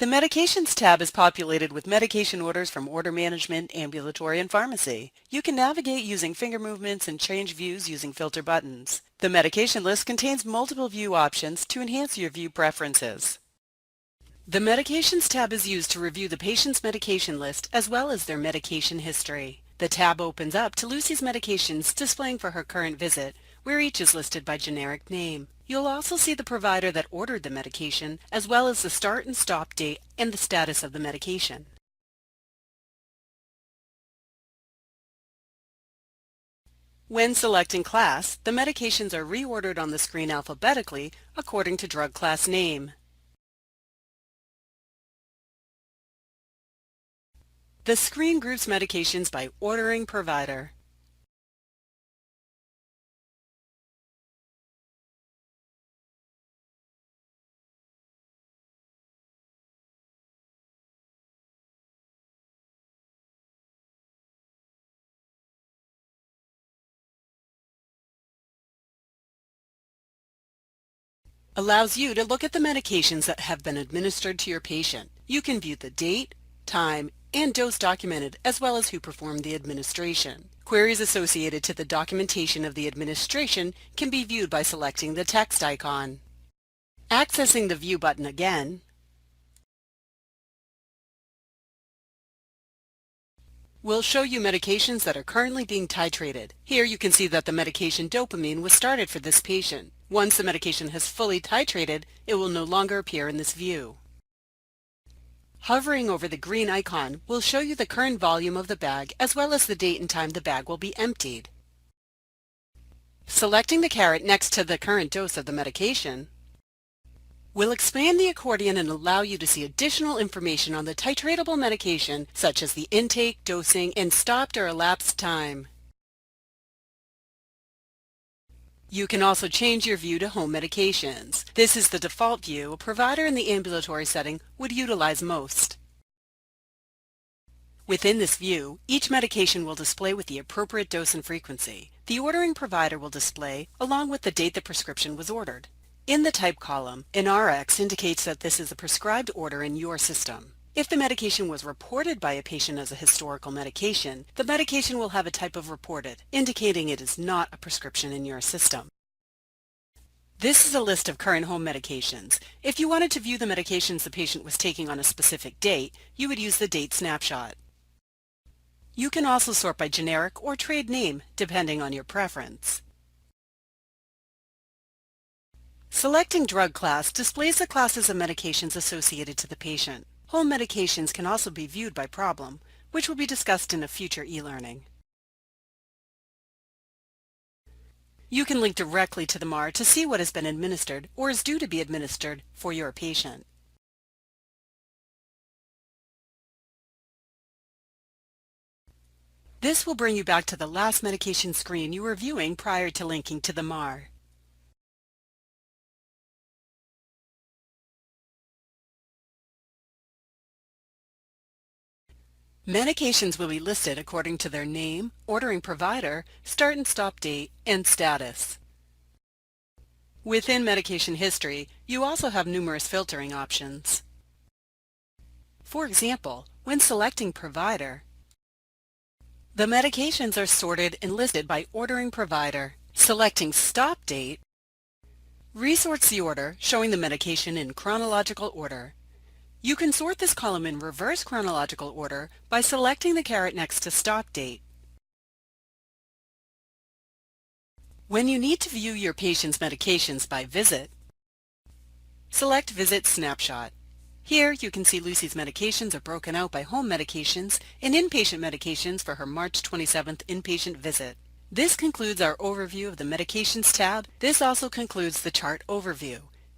The Medications tab is populated with medication orders from order management, ambulatory, and pharmacy. You can navigate using finger movements and change views using filter buttons. The medication list contains multiple view options to enhance your view preferences. The Medications tab is used to review the patient's medication list as well as their medication history. The tab opens up to Lucy's medications displaying for her current visit, where each is listed by generic name. You'll also see the provider that ordered the medication, as well as the start and stop date and the status of the medication. When selecting class, the medications are reordered on the screen alphabetically according to drug class name. The screen groups medications by ordering provider. Allows you to look at the medications that have been administered to your patient. You can view the date, time, and dose documented, as well as who performed the administration. Queries associated to the documentation of the administration can be viewed by selecting the text icon. Accessing the View button again, will show you medications that are currently being titrated. Here you can see that the medication dopamine was started for this patient. Once the medication has fully titrated, it will no longer appear in this view. Hovering over the green icon will show you the current volume of the bag as well as the date and time the bag will be emptied. Selecting the caret next to the current dose of the medication will expand the accordion and allow you to see additional information on the titratable medication, such as the intake, dosing, and stopped or elapsed time. You can also change your view to home medications. This is the default view a provider in the ambulatory setting would utilize most. Within this view, each medication will display with the appropriate dose and frequency. The ordering provider will display along with the date the prescription was ordered. In the type column, an RX indicates that this is a prescribed order in your system. If the medication was reported by a patient as a historical medication, the medication will have a type of reported, indicating it is not a prescription in your system. This is a list of current home medications. If you wanted to view the medications the patient was taking on a specific date, you would use the date snapshot. You can also sort by generic or trade name, depending on your preference. Selecting drug class displays the classes of medications associated to the patient. Home medications can also be viewed by problem, which will be discussed in a future e-learning. You can link directly to the MAR to see what has been administered or is due to be administered for your patient. This will bring you back to the last medication screen you were viewing prior to linking to the MAR. Medications will be listed according to their name, ordering provider, start and stop date, and status. Within medication history, you also have numerous filtering options. For example, when selecting provider, the medications are sorted and listed by ordering provider. Selecting stop date resorts the order, showing the medication in chronological order. You can sort this column in reverse chronological order by selecting the caret next to stop date. When you need to view your patient's medications by visit, select Visit Snapshot. Here you can see Lucy's medications are broken out by home medications and inpatient medications for her March 27th inpatient visit. This concludes our overview of the Medications tab. This also concludes the chart overview.